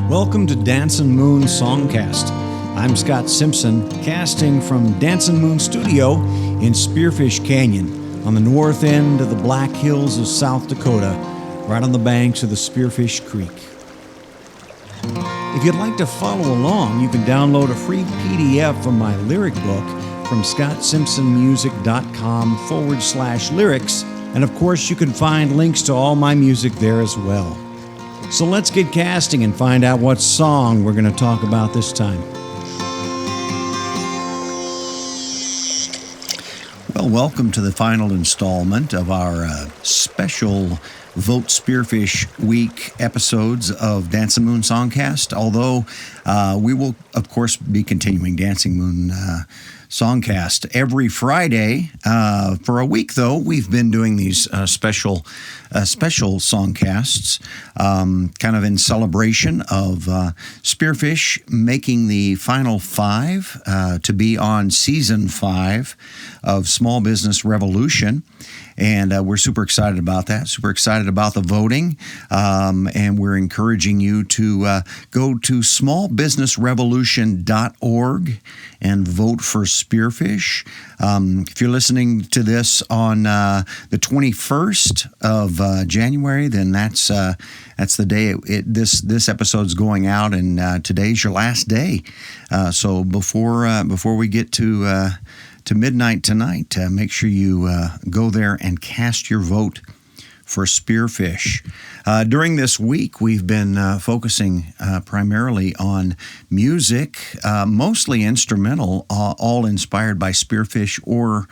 Welcome to Dancin Moon Songcast. I'm Scott Simpson, casting from Dancin Moon Studio in Spearfish Canyon on the north end of the Black Hills of South Dakota, right on the banks of the Spearfish Creek. If you'd like to follow along, you can download a free PDF from my lyric book from scottsimpsonmusic.com/lyrics, and of course you can find links to all my music there as well. So let's get casting and find out what song we're going to talk about this time. Well, welcome to the final installment of our special Vote Spearfish Week episodes of Dancin Moon Songcast, although we will, of course, be continuing Dancin Moon Songcast every Friday. For a week, though, we've been doing these special songcasts, kind of in celebration of Spearfish making the final 5 to be on season 5 of Small Business Revolution. And we're super excited about that, super excited about the voting. And we're encouraging you to go to smallbusinessrevolution.org and vote for Spearfish. If you're listening to this on the 21st of January, then that's the day this episode's going out, and today's your last day. So before we get to midnight tonight, make sure you go there and cast your vote for Spearfish. During this week, we've been focusing primarily on music, mostly instrumental, all inspired by Spearfish or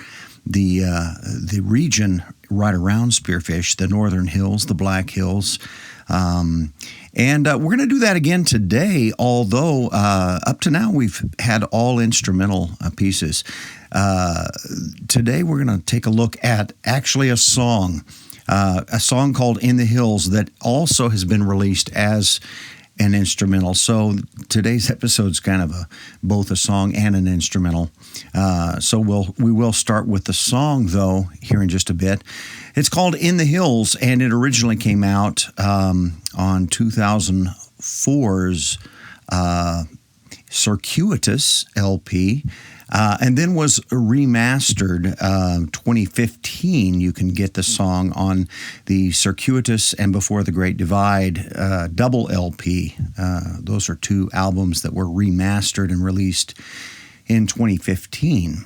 the region right around Spearfish, the Northern Hills, the Black Hills. And we're going to do that again today, although up to now we've had all instrumental pieces. Today we're going to take a look at actually a song called In the Hills that also has been released as an instrumental. So today's episode's kind of both a song and an instrumental. So we will start with the song, though, here in just a bit. It's called In the Hills, and it originally came out on 2004's Circuitous LP, and then was remastered 2015. You can get the song on the Circuitous and Before the Great Divide double LP. Those are 2 albums that were remastered and released in 2015.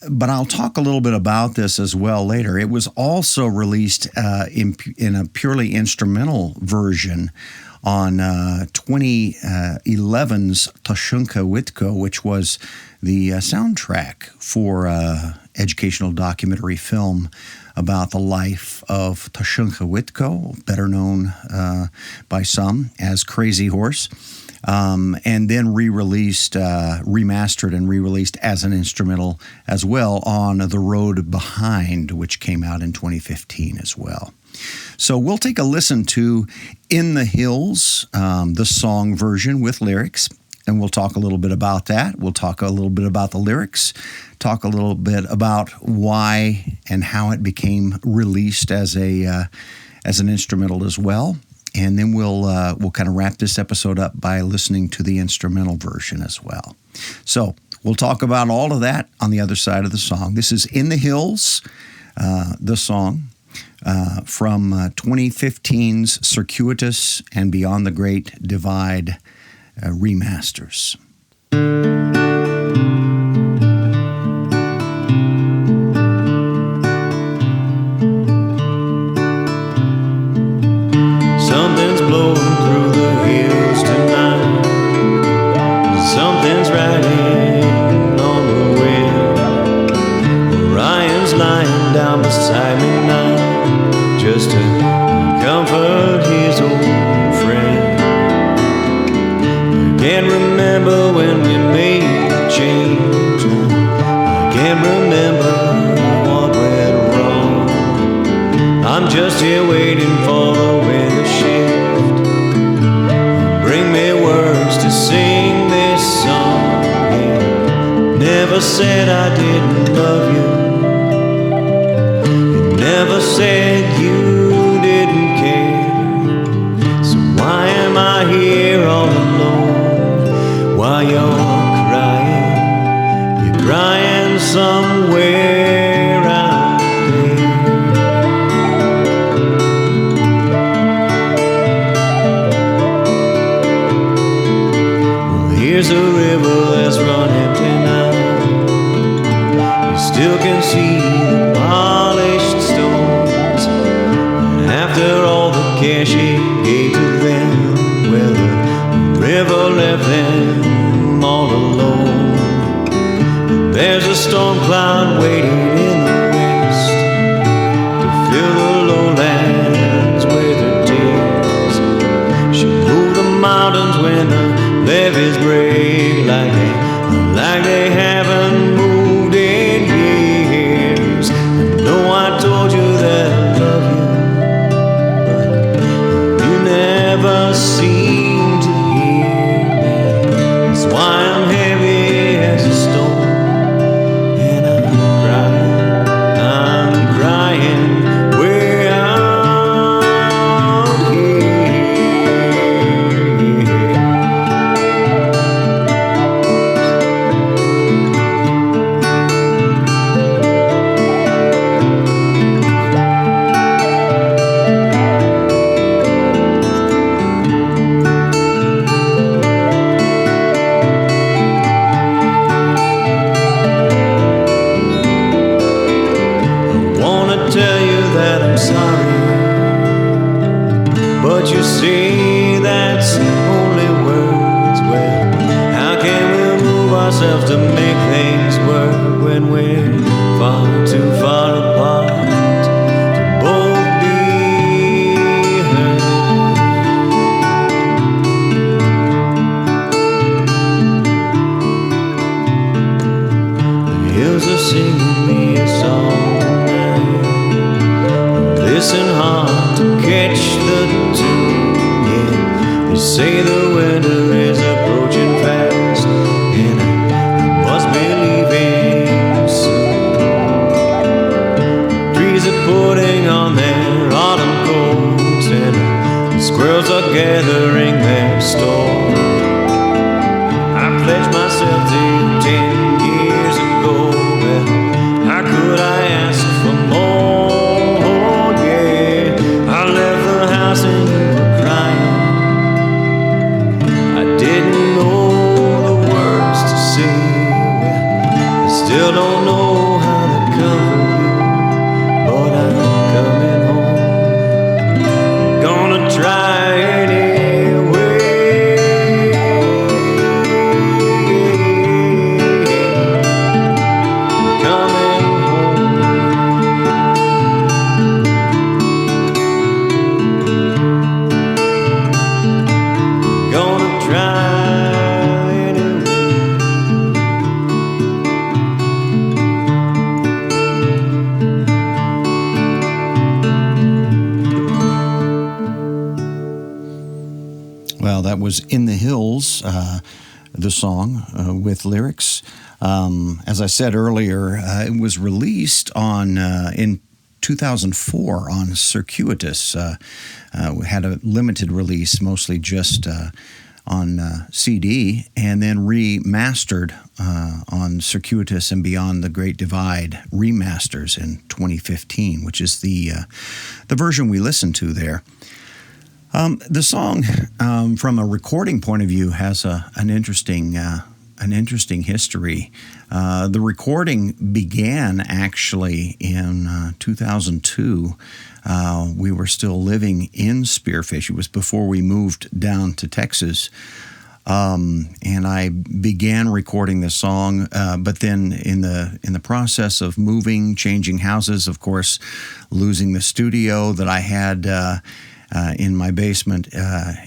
But I'll talk a little bit about this as well later. It was also released in a purely instrumental version on 2011's Tashunka Witko, which was the soundtrack for educational documentary film about the life of Tashunka Witko, better known by some as Crazy Horse, and then remastered and re-released as an instrumental as well on The Road Behind, which came out in 2015 as well. So we'll take a listen to In the Hills, the song version with lyrics, and we'll talk a little bit about that. We'll talk a little bit about the lyrics, talk a little bit about why and how it became released as an instrumental as well. And then we'll kind of wrap this episode up by listening to the instrumental version as well. So we'll talk about all of that on the other side of the song. This is In the Hills, the song, from 2015's Circuitous and Beyond the Great Divide remasters. Something's blowing through the hills tonight. Something's riding on the wind. Orion's lying down beside me now, just to comfort his old friend. I can't remember when we made the change. I can't remember what went wrong. I'm just here waiting for the wind to shift. Bring me words to sing this song. Yeah. Never said I didn't love you. You never said you didn't care. So why am I here But you see, that's only words. Well, how can we move ourselves to make things work when we're far too far apart to both be heard? The hills are singing me a song tonight. Listen hard to catch the tune. Yeah, they say the winter is approaching fast, and I must be leaving soon. Trees are putting on their autumn coats, and the squirrels are gathering their store. I pledged myself to you 10 years ago. Well, how could I ask for more? Oh, yeah, I left the house and you were crying. I didn't know the words to say. Well, I still don't know how to comfort you, but I'm coming home. Gonna try anyway. Coming home. Gonna try anyway. Well, that was In the Hills, the song with lyrics. As I said earlier, it was released on in 2004 on Circuitous. We had a limited release, mostly just on CD, and then remastered on Circuitous and Beyond the Great Divide remasters in 2015, which is the version we listened to there. The song, from a recording point of view, has an interesting history. The recording began actually in 2002. We were still living in Spearfish. It was before we moved down to Texas. And I began recording the song, but then in the process of moving, changing houses, of course, losing the studio that I had in my basement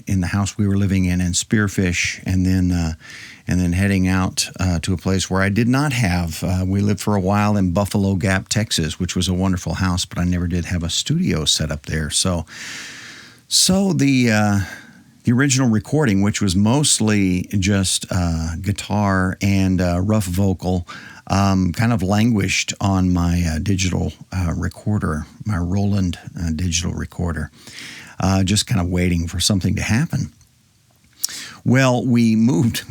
in the house we were living in Spearfish, and then heading out to a place where I did not have. We lived for a while in Buffalo Gap, Texas, which was a wonderful house, but I never did have a studio set up there. So the original recording, which was mostly just guitar and rough vocal, kind of languished on my digital recorder, my Roland digital recorder, just kind of waiting for something to happen. Well, we moved,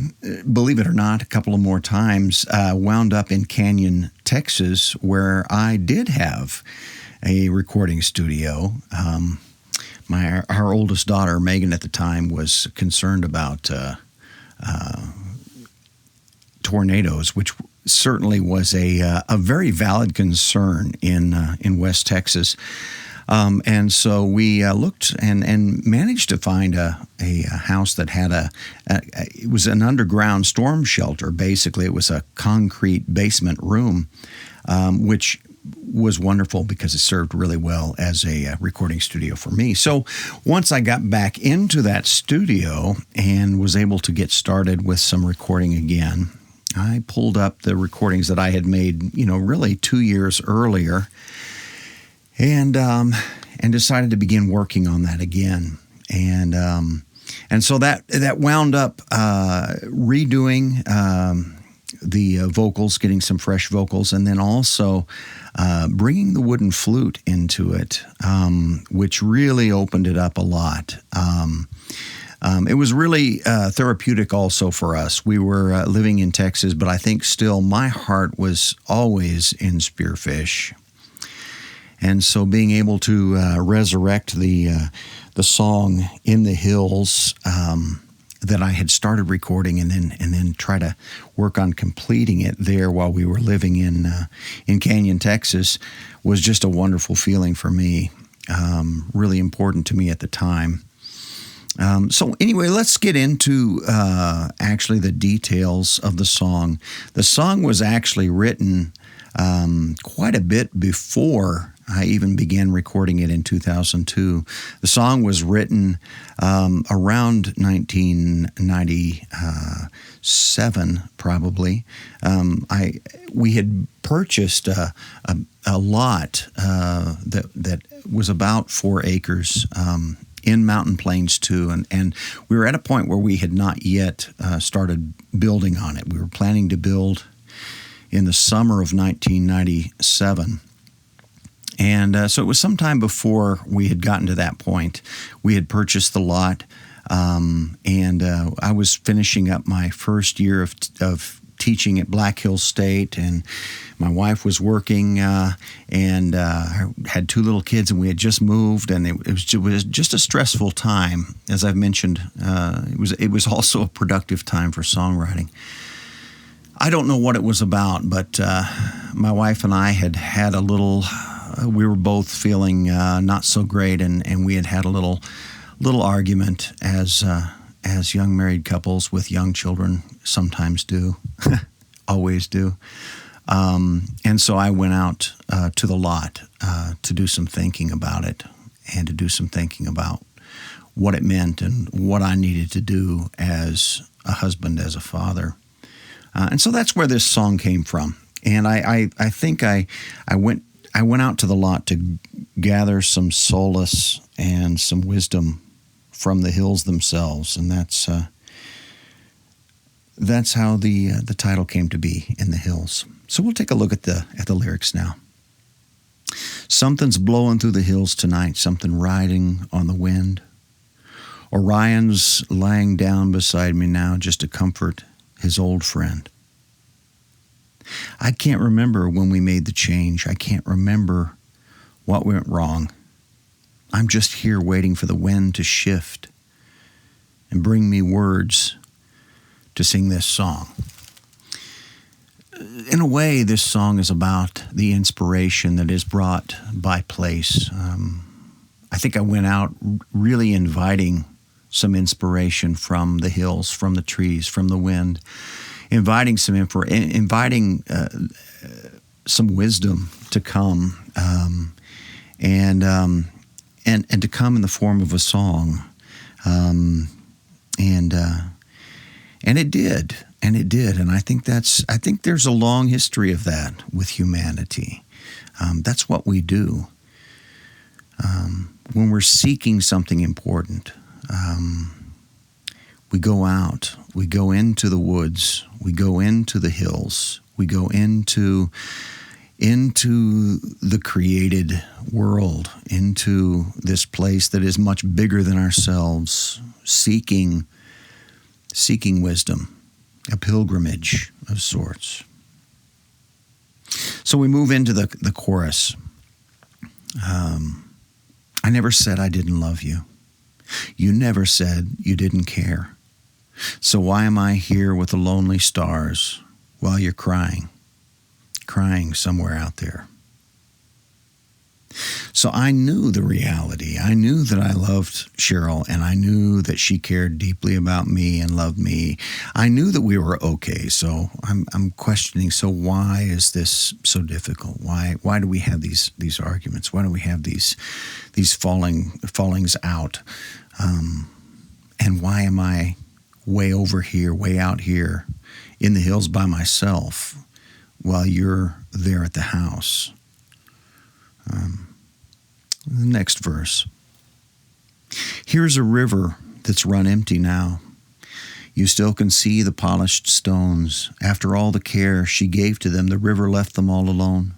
believe it or not, a couple of more times, wound up in Canyon, Texas, where I did have a recording studio. Our oldest daughter, Megan, at the time, was concerned about tornadoes, which certainly was a very valid concern in West Texas. And so we looked and managed to find a house that had it was an underground storm shelter. Basically, it was a concrete basement room, which was wonderful because it served really well as a recording studio for me. So once I got back into that studio and was able to get started with some recording again, I pulled up the recordings that I had made, really 2 years earlier, and decided to begin working on that again. And so that wound up redoing the vocals, getting some fresh vocals, and then also bringing the wooden flute into it, which really opened it up a lot. It was really therapeutic also for us. We were living in Texas, but I think still my heart was always in Spearfish. And so being able to resurrect the song In the Hills that I had started recording and then try to work on completing it there while we were living in Canyon, Texas, was just a wonderful feeling for me, really important to me at the time. So anyway, let's get into actually the details of the song. The song was actually written quite a bit before I even began recording it in 2002. The song was written around 1997, probably. We had purchased a lot that was about 4 acres in Mountain Plains too, and we were at a point where we had not yet started building on it. We were planning to build in the summer of 1997. And so it was sometime before we had gotten to that point. We had purchased the lot, and I was finishing up my first year of teaching at Black Hills State, and my wife was working, and I had 2 little kids, and we had just moved, and it was just a stressful time. As I've mentioned, it was also a productive time for songwriting. I don't know what it was about, but my wife and I had a little. We were both feeling not so great, and we had a little argument as young married couples with young children sometimes do, always do. And so I went out to the lot to do some thinking about it, and to do some thinking about what it meant and what I needed to do as a husband, as a father. And so that's where this song came from. And I think I went out to the lot to gather some solace and some wisdom from the hills themselves, and that's how the title came to be, In the Hills. So we'll take a look at the lyrics now. Something's blowing through the hills tonight, something riding on the wind. Orion's lying down beside me now just to comfort his old friend. I can't remember when we made the change. I can't remember what went wrong. I'm just here waiting for the wind to shift and bring me words to sing this song. In a way, this song is about the inspiration that is brought by place. I think I went out really inviting some inspiration from the hills, from the trees, from the wind, inviting some wisdom to come, and to come in the form of a song, and it did, and I think there's a long history of that with humanity. That's what we do when we're seeking something important. We go out, we go into the woods, we go into the hills, we go into the created world, into this place that is much bigger than ourselves, seeking wisdom, a pilgrimage of sorts. So we move into the chorus. I never said I didn't love you. You never said you didn't care. So why am I here with the lonely stars while you're crying somewhere out there? So I knew the reality. I knew that I loved Cheryl, and I knew that she cared deeply about me and loved me. I knew that we were okay. So I'm questioning, so why is this so difficult? Why do we have these arguments? Why do we have these fallings out? And why am I way over here, way out here in the hills by myself while you're there at the house? The next verse. Here's a river that's run empty now. You still can see the polished stones. After all the care she gave to them, the river left them all alone.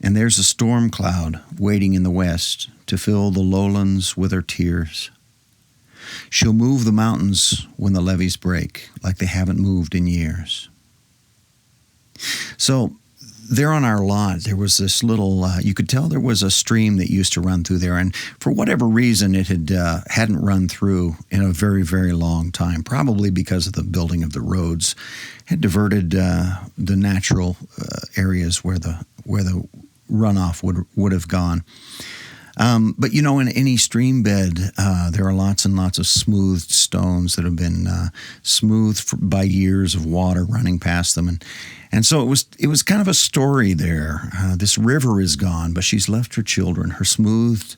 And there's a storm cloud waiting in the west to fill the lowlands with her tears. She'll move the mountains when the levees break, like they haven't moved in years. So there on our lot, there was this little, you could tell there was a stream that used to run through there. And for whatever reason, it hadn't run through in a very, very long time, probably because of the building of the roads, had diverted the natural areas where the runoff would have gone. But in any stream bed, there are lots and lots of smoothed stones that have been smoothed by years of water running past them, and so it was kind of a story there. This river is gone, but she's left her children, her smoothed,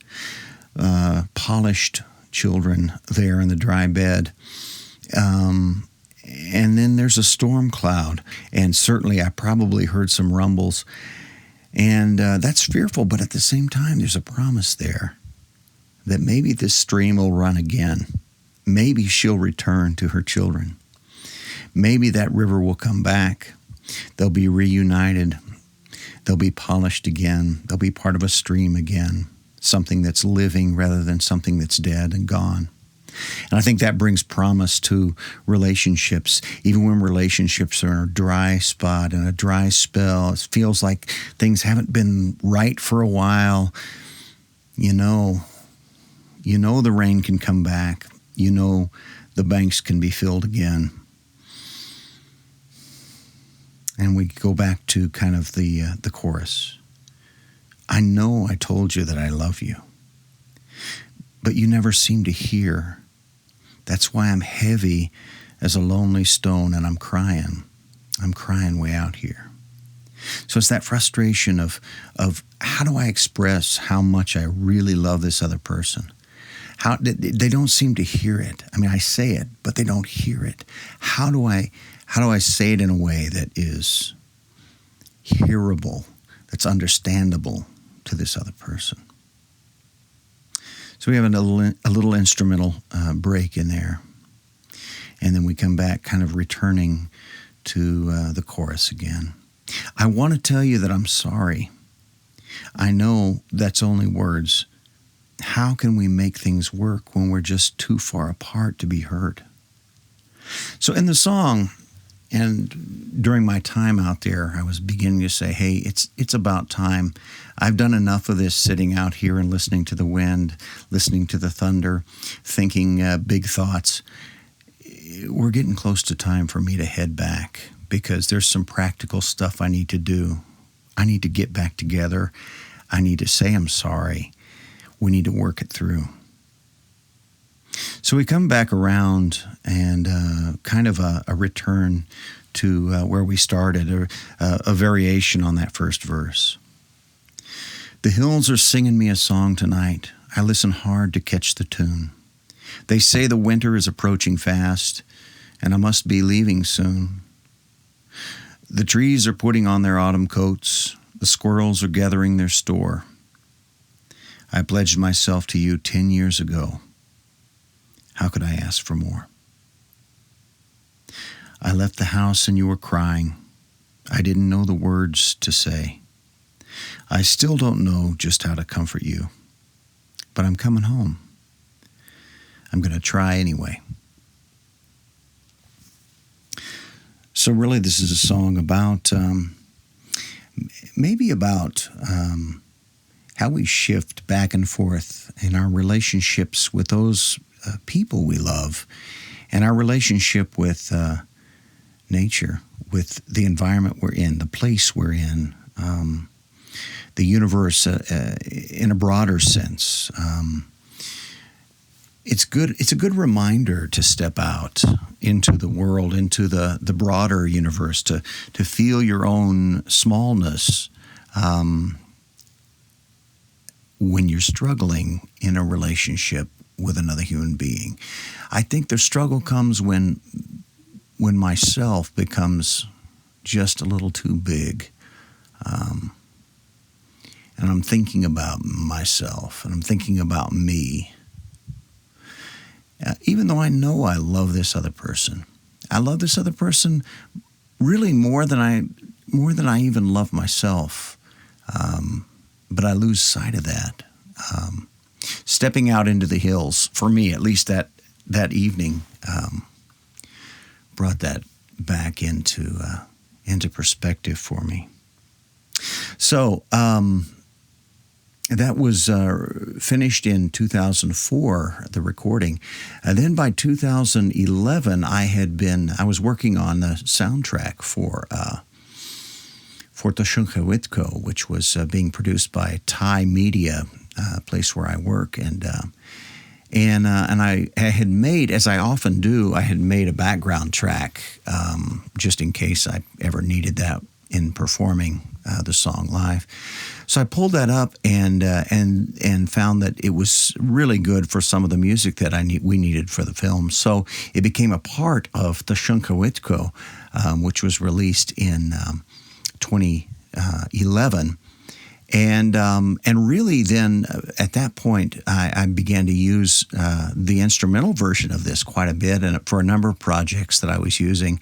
polished children there in the dry bed. And then there's a storm cloud, and certainly I probably heard some rumbles. And that's fearful, but at the same time, there's a promise there that maybe this stream will run again. Maybe she'll return to her children. Maybe that river will come back. They'll be reunited. They'll be polished again. They'll be part of a stream again, something that's living rather than something that's dead and gone. And I think that brings promise to relationships. Even when relationships are in a dry spot and a dry spell, it feels like things haven't been right for a while. You know the rain can come back. The banks can be filled again. And we go back to kind of the chorus. I know I told you that I love you, but you never seem to hear. That's why I'm heavy as a lonely stone, and I'm crying. I'm crying way out here. So it's that frustration of how do I express how much I really love this other person? How they don't seem to hear it. I mean, I say it, but they don't hear it. How do I say it in a way that is hearable, that's understandable to this other person? So we have a little instrumental break in there. And then we come back kind of returning to the chorus again. I want to tell you that I'm sorry. I know that's only words. How can we make things work when we're just too far apart to be heard? So in the song, and during my time out there, I was beginning to say, hey, it's about time. I've done enough of this sitting out here and listening to the wind, listening to the thunder, thinking big thoughts. We're getting close to time for me to head back because there's some practical stuff I need to do. I need to get back together. I need to say I'm sorry. We need to work it through. So we come back around and kind of a return to where we started, a variation on that first verse. The hills are singing me a song tonight. I listen hard to catch the tune. They say the winter is approaching fast, and I must be leaving soon. The trees are putting on their autumn coats. The squirrels are gathering their store. I pledged myself to you 10 years ago. How could I ask for more? I left the house and you were crying. I didn't know the words to say. I still don't know just how to comfort you, but I'm coming home. I'm going to try anyway. So really this is a song about, maybe about how we shift back and forth in our relationships with those people we love, and our relationship with nature, with the environment we're in, the place we're in, the universe in a broader sense. It's good. It's a good reminder to step out into the world, into the broader universe, to feel your own smallness when you're struggling in a relationship with another human being. I think the struggle comes when myself becomes just a little too big. And I'm thinking about myself, and I'm thinking about me. Even though I know I love this other person. I love this other person really more than I even love myself. But I lose sight of that. Stepping out into the hills, for me, at least that evening, brought that back into perspective for me. So that was finished in 2004, the recording. And then by 2011, I was working on the soundtrack for Circuitous, which was being produced by Thai Media place where I work, and I had made, as I often do, I had made a background track just in case I ever needed that in performing the song live. So I pulled that up and found that it was really good for some of the music that we needed for the film. So it became a part of the Circuitous, which was released in 2011. And really then at that point, I began to use the instrumental version of this quite a bit, and for a number of projects that I was using.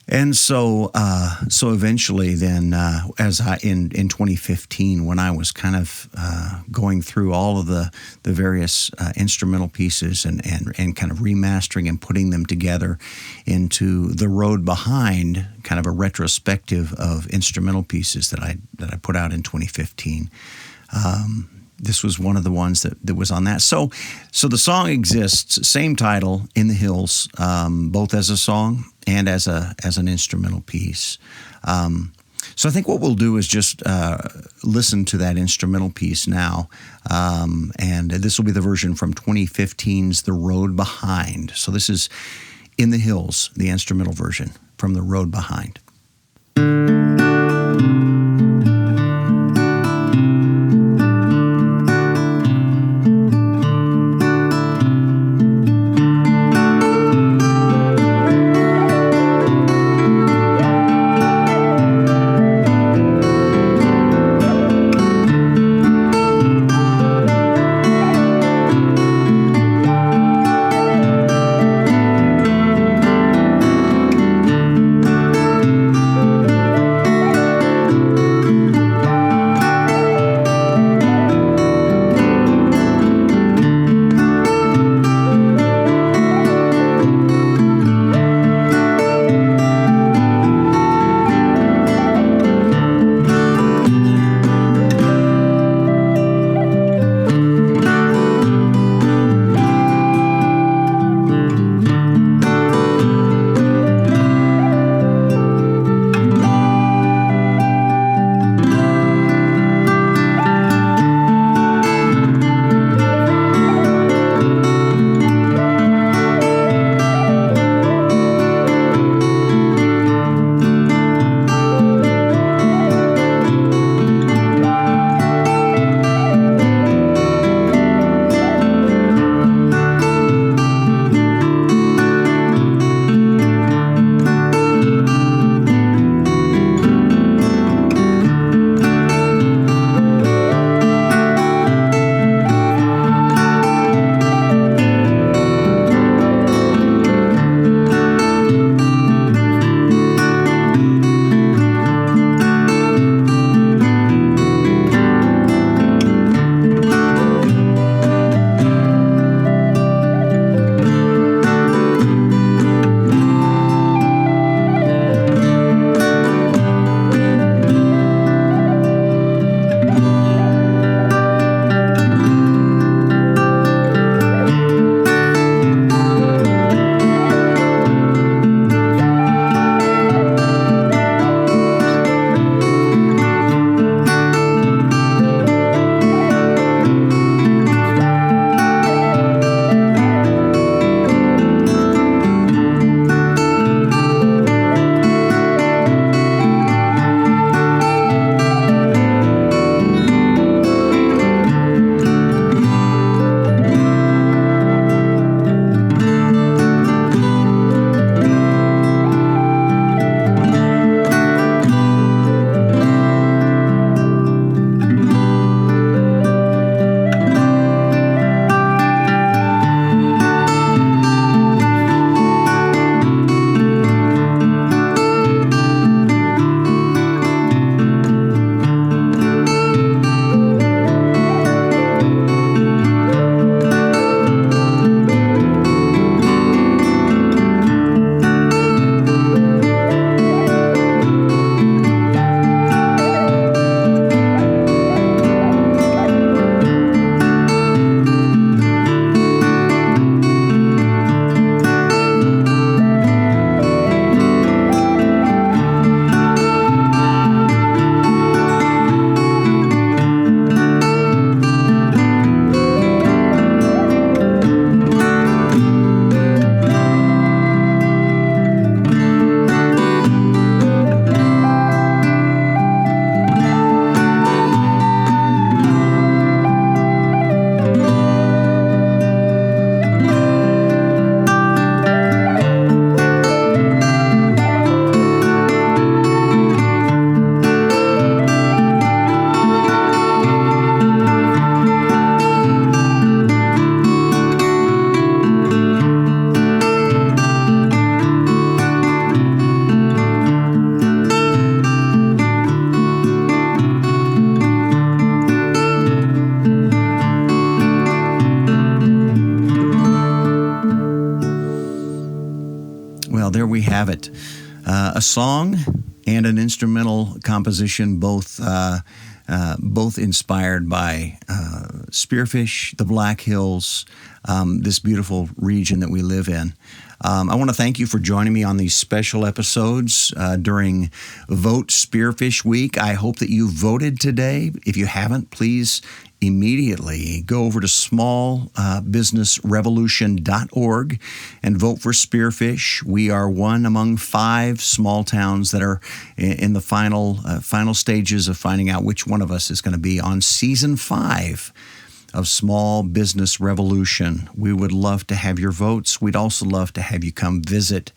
And so eventually then, in 2015, when I was kind of going through all of the various instrumental pieces and kind of remastering and putting them together into The Road Behind, kind of a retrospective of instrumental pieces that I put out in 2015. This was one of the ones that was on that. So the song exists, same title, In the Hills, both as a song and as an instrumental piece. So I think what we'll do is just listen to that instrumental piece now, and this will be the version from 2015's The Road Behind. So this is In the Hills, the instrumental version from The Road Behind. have it. A song and an instrumental composition, both inspired by Spearfish, the Black Hills, this beautiful region that we live in. I want to thank you for joining me on these special episodes during Vote Spearfish Week. I hope that you voted today. If you haven't, please immediately go over to smallbusinessrevolution.org and vote for Spearfish. We are one among 5 small towns that are in the final stages of finding out which one of us is going to be on season 5 of Small Business Revolution. We would love to have your votes. We'd also love to have you come visit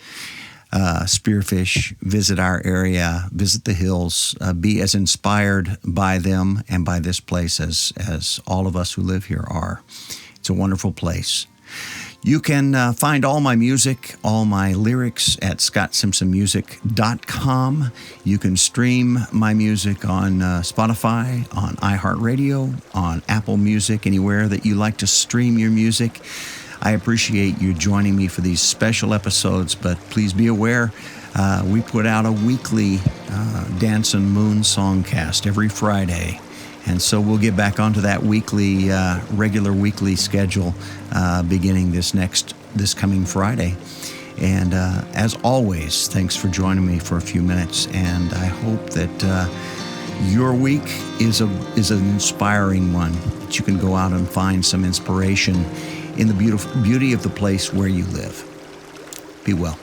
Spearfish, visit our area, visit the hills, be as inspired by them and by this place as all of us who live here are. It's a wonderful place. You can find all my music, all my lyrics at ScottSimpsonMusic.com. You can stream my music on Spotify, on iHeartRadio, on Apple Music, anywhere that you like to stream your music. I appreciate you joining me for these special episodes, but please be aware, we put out a weekly Dancin Moon Songcast every Friday. And so we'll get back onto that regular weekly schedule beginning this coming Friday. And as always, thanks for joining me for a few minutes. And I hope that your week is an inspiring one, that you can go out and find some inspiration in the beauty of the place where you live. Be well.